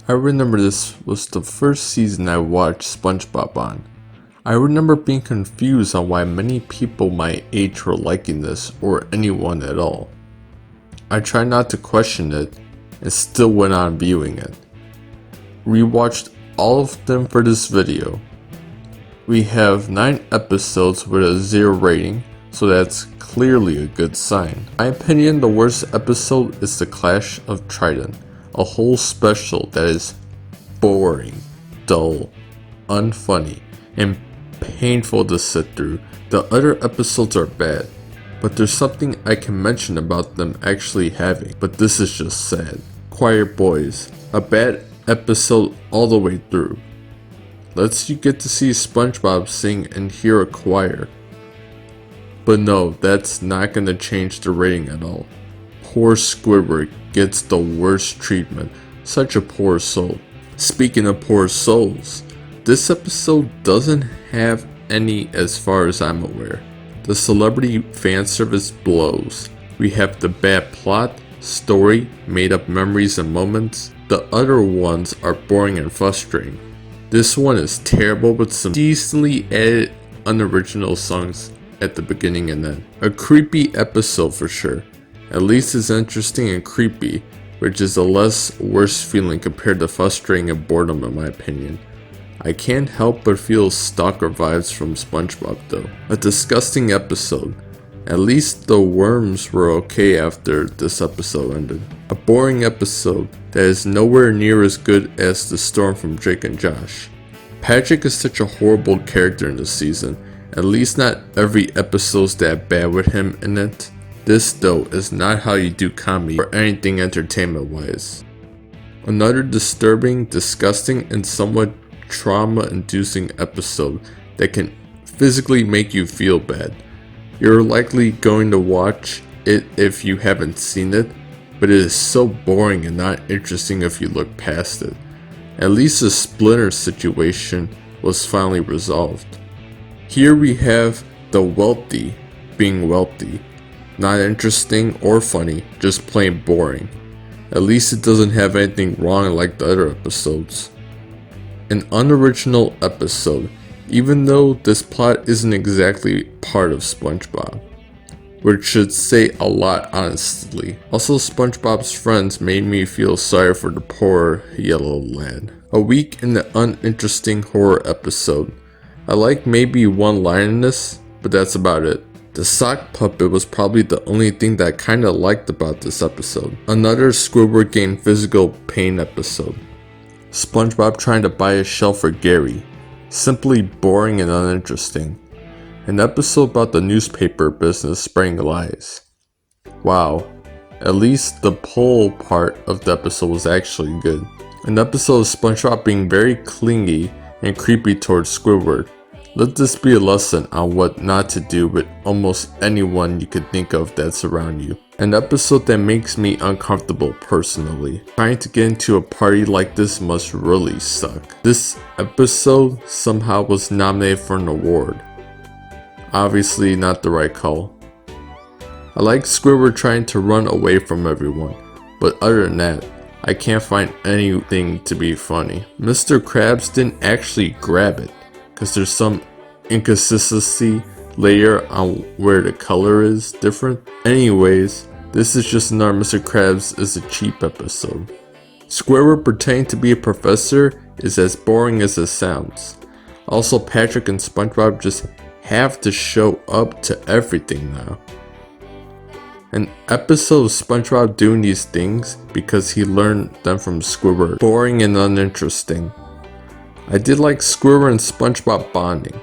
I remember this was the first season I watched Spongebob on. I remember being confused on why many people my age were liking this, or anyone at all. I tried not to question it, and still went on viewing it. Rewatched all of them for this video. We have 9 episodes with a 0 rating, so that's clearly a good sign. In my opinion, the worst episode is the Clash of Trident, a whole special that is boring, dull, unfunny, and painful to sit through. The other episodes are bad, but there's something I can mention about them actually having, but this is just sad. Choir Boys, a bad episode all the way through. Lets you get to see SpongeBob sing and hear a choir. But no, that's not gonna change the rating at all. Poor Squidward gets the worst treatment, such a poor soul. Speaking of poor souls, this episode doesn't have any as far as I'm aware. The celebrity fan service blows. We have the bad plot, story, made up memories and moments. The other ones are boring and frustrating. This one is terrible with some decently edited unoriginal songs at the beginning and end. A creepy episode for sure. At least it's interesting and creepy, which is a less worse feeling compared to frustrating and boredom in my opinion. I can't help but feel stalker vibes from SpongeBob though. A disgusting episode. At least the worms were okay after this episode ended. A boring episode that is nowhere near as good as the storm from Drake and Josh. Patrick is such a horrible character in this season. At least not every episode's that bad with him in it. This though is not how you do comedy or anything entertainment wise. Another disturbing, disgusting, and somewhat trauma-inducing episode that can physically make you feel bad. You're likely going to watch it if you haven't seen it, but it is so boring and not interesting if you look past it. At least the Splinter situation was finally resolved. Here we have the wealthy being wealthy. Not interesting or funny, just plain boring. At least it doesn't have anything wrong like the other episodes. An unoriginal episode, even though this plot isn't exactly part of SpongeBob, which should say a lot honestly. Also, SpongeBob's friends made me feel sorry for the poor yellow lad. A weak and uninteresting horror episode. I like maybe one line in this, but that's about it. The sock puppet was probably the only thing that I kinda liked about this episode. Another Squidward gained physical pain episode. SpongeBob trying to buy a shell for Gary. Simply boring and uninteresting. An episode about the newspaper business spreading lies. Wow, at least the poll part of the episode was actually good. An episode of SpongeBob being very clingy and creepy towards Squidward. Let this be a lesson on what not to do with almost anyone you could think of that's around you. An episode that makes me uncomfortable personally. Trying to get into a party like this must really suck. This episode somehow was nominated for an award. Obviously not the right call. I like Squidward trying to run away from everyone, but other than that, I can't find anything to be funny. Mr. Krabs didn't actually grab it, because there's some inconsistency layer on where the color is different. Anyways, this is just another Mr. Krabs is a cheap episode. Squidward pretending to be a professor is as boring as it sounds. Also, Patrick and SpongeBob just have to show up to everything now. An episode of SpongeBob doing these things because he learned them from Squidward. Boring and uninteresting. I did like Squidward and SpongeBob bonding,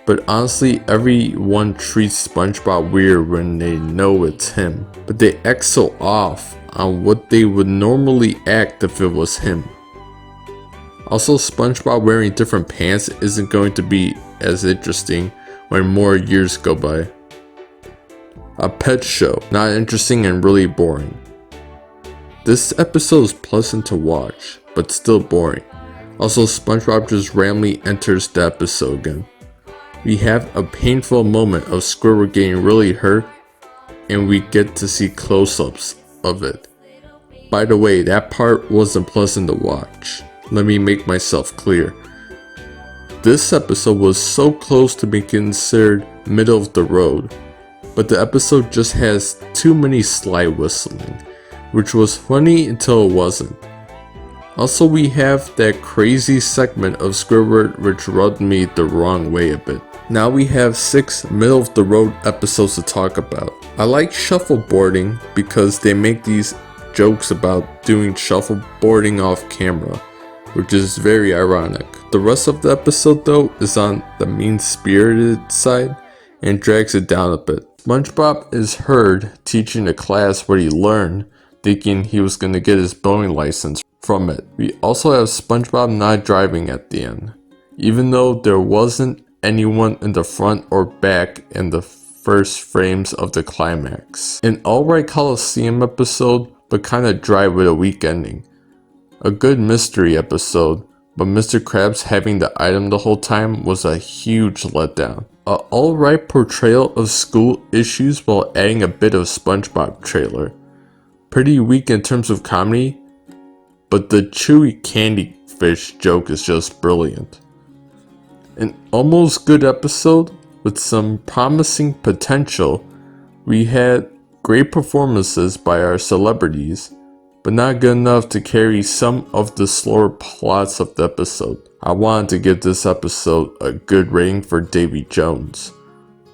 but honestly everyone treats SpongeBob weird when they know it's him, but they act so off on what they would normally act if it was him. Also, SpongeBob wearing different pants isn't going to be as interesting when more years go by. A pet show, not interesting and really boring. This episode is pleasant to watch, but still boring. Also, SpongeBob just randomly enters the episode again. We have a painful moment of Squidward getting really hurt, and we get to see close-ups of it. By the way, that part wasn't pleasant to watch. Let me make myself clear. This episode was so close to being considered middle of the road, but the episode just has too many slide whistling, which was funny until it wasn't. Also, we have that crazy segment of Squidward which rubbed me the wrong way a bit. Now we have 6 middle of the road episodes to talk about. I like shuffleboarding because they make these jokes about doing shuffleboarding off camera, which is very ironic. The rest of the episode though is on the mean-spirited side and drags it down a bit. SpongeBob is heard teaching the class what he learned, thinking he was going to get his boating license from it. We also have SpongeBob not driving at the end, even though there wasn't anyone in the front or back in the first frames of the climax. An alright Coliseum episode, but kinda dry with a weak ending. A good mystery episode, but Mr. Krabs having the item the whole time was a huge letdown. A alright portrayal of school issues while adding a bit of SpongeBob trailer. Pretty weak in terms of comedy, but the chewy candy fish joke is just brilliant. An almost good episode with some promising potential. We had great performances by our celebrities, but not good enough to carry some of the slower plots of the episode. I wanted to give this episode a good rating for Davy Jones,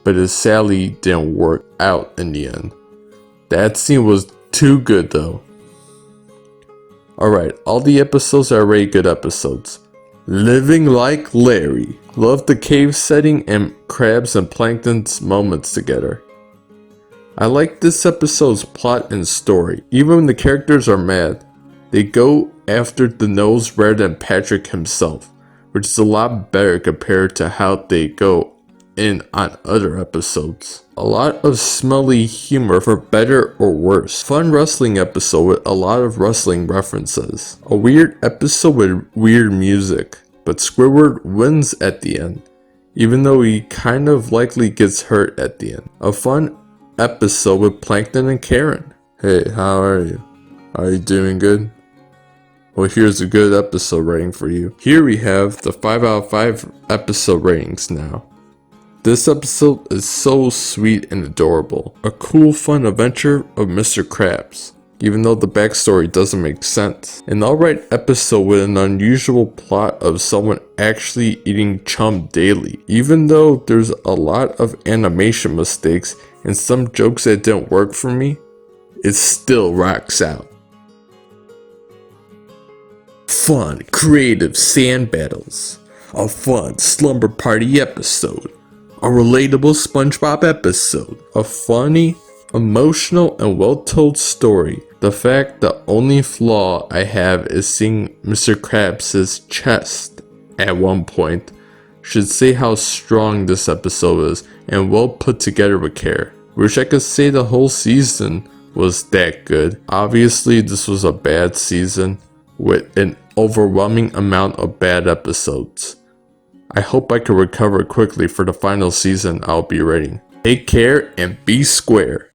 but it sadly didn't work out in the end. That scene was too good though. Alright, all the episodes are already good episodes. Living Like Larry. Love the cave setting and Krabs and Plankton's moments together. I like this episode's plot and story. Even when the characters are mad, they go after the nose rather than Patrick himself, which is a lot better compared to how they go in on other episodes. A lot of smelly humor for better or worse. Fun wrestling episode with a lot of wrestling references. A weird episode with weird music, but Squidward wins at the end, even though he kind of likely gets hurt at the end. A fun episode with Plankton and Karen. Hey, how are you? Are you doing good? Well, here's a good episode rating for you. Here we have the 5 out of 5 episode ratings now. This episode is so sweet and adorable. A cool fun adventure of Mr. Krabs, even though the backstory doesn't make sense. An alright episode with an unusual plot of someone actually eating chum daily. Even though there's a lot of animation mistakes and some jokes that didn't work for me, it still rocks out. Fun, creative sand battles. A fun slumber party episode. A relatable SpongeBob episode. A funny, emotional, and well-told story. The fact the only flaw I have is seeing Mr. Krabs' chest at one point should say how strong this episode is and well put together with care. Wish I could say the whole season was that good. Obviously this was a bad season with an overwhelming amount of bad episodes. I hope I can recover quickly for the final season I'll be rating. Take care and be square.